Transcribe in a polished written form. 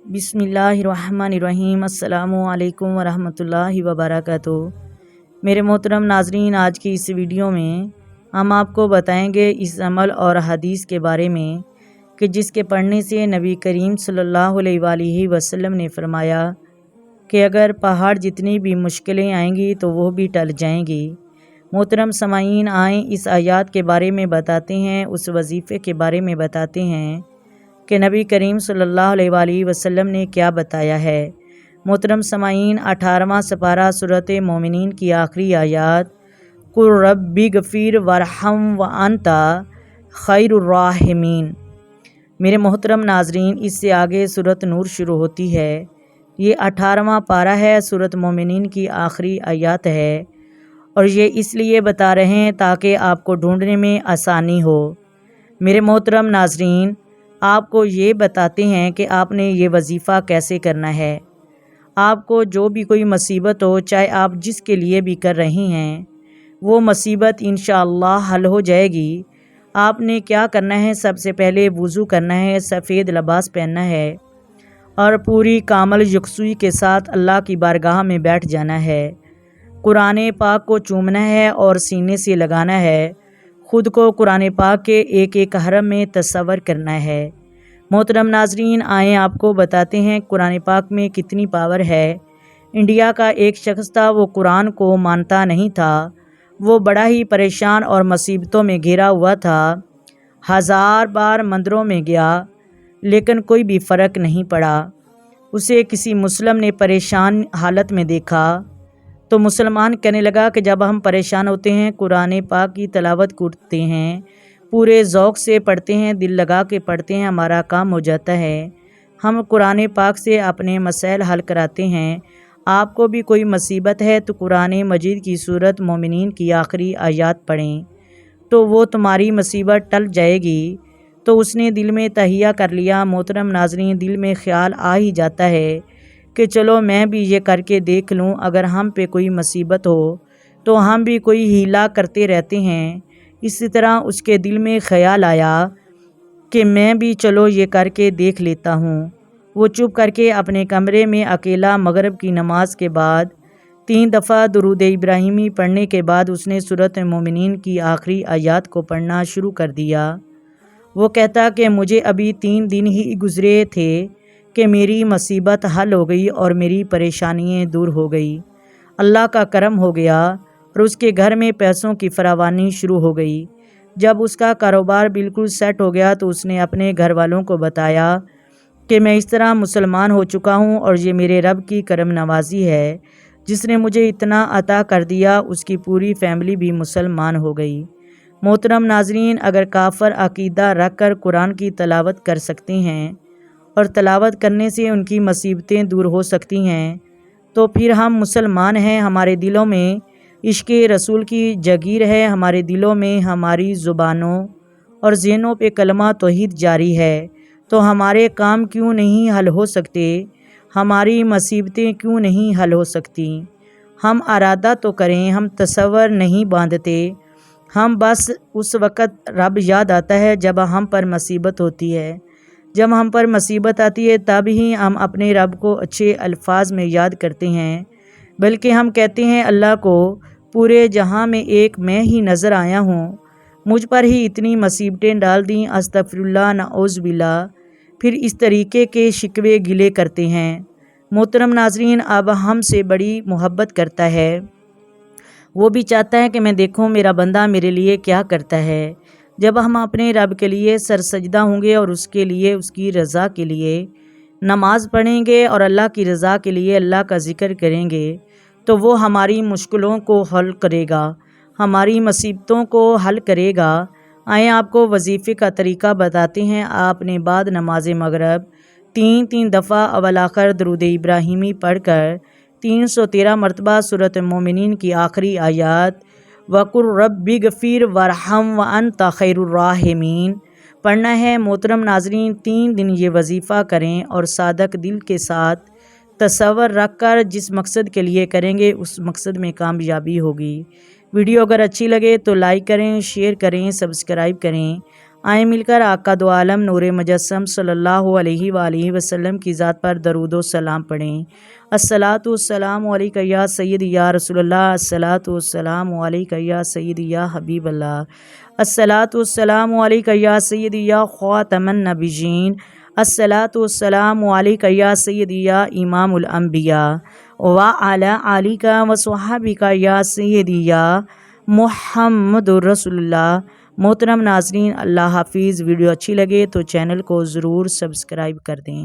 बिस्मिल्लाहिर्रहमानिर्रहीम। अस्सलामु अलैकुम वरहमतुल्लाहि वबरकातुहू। मेरे मोहतरम नाजरीन, आज की इस वीडियो में हम आपको बताएंगे इस अमल और हदीस के बारे में कि जिसके पढ़ने से नबी करीम सल्लल्लाहु अलैहि वसल्लम ने फरमाया कि अगर पहाड़ जितनी भी मुश्किलें आएंगी तो वो भी टल जाएंगी। मोहतरम समाईन, आएँ इस आयत के बारे में बताते हैं, उस वजीफ़े के बारे में बताते हैं कि नबी करीम सल्लल्लाहु अलैहि वसल्लम ने क्या बताया है। मोहतरम समाईन, 18वां सपारा सूरत मोमिनीन की आखिरी आयत, कुल रब्बि गफिर वरहम व अंता खैरुर राहिमीन। मेरे मोहतरम नाजरीन, इससे आगे सूरत नूर शुरू होती है। ये 18वां पारा है, सूरत मोमिनीन की आखिरी आयत है और ये इसलिए बता रहे हैं ताकि आपको ढूंढने में आसानी हो। मेरे मोहतरम नाजरीन, आपको ये बताते हैं कि आपने ये वजीफ़ा कैसे करना है। आपको जो भी कोई मुसीबत हो, चाहे आप जिसके लिए भी कर रहे हैं, वो मुसीबत इंशाअल्लाह हल हो जाएगी। आपने क्या करना है, सबसे पहले वज़ू करना है, सफ़ेद लिबास पहनना है और पूरी कामल यकसुई के साथ अल्लाह की बारगाह में बैठ जाना है। कुरान पाक को चूमना है और सीने से लगाना है। ख़ुद को कुरान पाक के एक एक हरफ में तसव्वुर करना है। मोहतरम नाजरीन, आए आपको बताते हैं कुरान पाक में कितनी पावर है। इंडिया का एक शख्स था, वो कुरान को मानता नहीं था। वो बड़ा ही परेशान और मुसीबतों में घिरा हुआ था। 1000 बार मंदिरों में गया लेकिन कोई भी फ़र्क नहीं पड़ा। उसे किसी मुस्लिम ने परेशान हालत में देखा तो मुसलमान कहने लगा कि जब हम परेशान होते हैं, कुरान पाक की तिलावत करते हैं, पूरे ज़ौक़ से पढ़ते हैं, दिल लगा के पढ़ते हैं, हमारा काम हो जाता है। हम कुरान पाक से अपने मसाइल हल कराते हैं। आपको भी कोई मुसीबत है तो कुरान मजीद की सूरत मोमिनीन की आखिरी आयत पढ़ें तो वो तुम्हारी मुसीबत टल जाएगी। तो उसने दिल में तहिया कर लिया। मोहतरम नाज़रीन, दिल में ख़्याल आ ही जाता है कि चलो मैं भी ये करके देख लूँ, अगर हम पे कोई मुसीबत हो तो हम भी कोई हीला करते रहते हैं। इसी तरह उसके दिल में ख़याल आया कि मैं भी चलो ये करके देख लेता हूँ। वो चुप करके अपने कमरे में अकेला मगरिब की नमाज के बाद 3 दफ़ा दुरूद इब्राहिमी पढ़ने के बाद उसने सूरत मोमिनीन की आखिरी आयत को पढ़ना शुरू कर दिया। वो कहता कि मुझे अभी 3 दिन ही गुज़रे थे कि मेरी मुसीबत हल हो गई और मेरी परेशानियाँ दूर हो गई। अल्लाह का करम हो गया और उसके घर में पैसों की फरावानी शुरू हो गई। जब उसका कारोबार बिल्कुल सेट हो गया तो उसने अपने घर वालों को बताया कि मैं इस तरह मुसलमान हो चुका हूँ और ये मेरे रब की करम नवाजी है, जिसने मुझे इतना अता कर दिया। उसकी पूरी फैमिली भी मुसलमान हो गई। मोहतरम नाजरीन, अगर काफ़र अकीदा रख कर कुरान की तलावत कर सकते हैं और तलावत करने से उनकी मुसीबतें दूर हो सकती हैं, तो फिर हम मुसलमान हैं। हमारे दिलों में इश्क़ रसूल की जगीर है, हमारे दिलों में, हमारी ज़ुबानों और ज़हनों पे कलमा तौहीद जारी है। तो हमारे काम क्यों नहीं हल हो सकते, हमारी मुसीबतें क्यों नहीं हल हो सकती। हम इरादा तो करें, हम तसव्वुर नहीं बांधते। हम बस उस वक़्त रब याद आता है जब हम पर मुसीबत होती है। जब हम पर मुसीबत आती है तब ही हम अपने रब को अच्छे अल्फाज में याद करते हैं। बल्कि हम कहते हैं अल्लाह को, पूरे जहां में एक मैं ही नज़र आया हूँ, मुझ पर ही इतनी मुसीबतें डाल दी, अस्तगफिरुल्लाह नऊज़ बिल्लाह। फिर इस तरीके के शिकवे गिले करते हैं। मोहतरम नाजरीन, अब हमसे बड़ी मोहब्बत करता है। वो भी चाहता है कि मैं देखूं मेरा बंदा मेरे लिए क्या करता है। जब हम अपने रब के लिए सरसजदा होंगे और उसके लिए, उसकी रज़ा के लिए नमाज़ पढ़ेंगे और अल्लाह की रज़ा के लिए अल्लाह का ज़िक्र करेंगे, तो वो हमारी मुश्किलों को हल करेगा, हमारी मुसीबतों को हल करेगा। आए आपको वजीफ़े का तरीका बताते हैं। आपने बाद नमाज मगरिब 3 दफ़ा अव्वल आखिर दुरूद इब्राहिमी पढ़कर 313 मरतबा सूरत मोमिनीन की आखिरी आयत वकुर रब्बि गफिर वरहम व अंता खैरुर राहिमीन पढ़ना है। मोहतरम नाजरीन, 3 दिन ये वजीफ़ा करें और सादक दिल के साथ तसव्वुर रख कर जिस मकसद के लिए करेंगे उस मकसद में कामयाबी होगी। वीडियो अगर अच्छी लगे तो लाइक करें, शेयर करें, सब्सक्राइब करें। آئیں مل کر آقا دو عالم نور مجسم صلی اللہ علیہ وآلہ وسلم کی ذات پر درود و سلام پڑھیں۔ الصلاۃ والسلام علیک یا سیدی یا رسول اللہ، الصلاۃ والسلام علیک یا سیدی یا حبیب اللہ، الصلاۃ والسلام علیک یا سیدی یا خاتم النبیین، الصلاۃ والسلام علیک یا سیدی یا امام الانبیاء وعلی آلک وصحبک یا سیدی یا محمد رسول اللہ۔ محترم ناظرین، اللہ حافظ۔ ویڈیو اچھی لگے تو چینل کو ضرور سبسکرائب کر دیں۔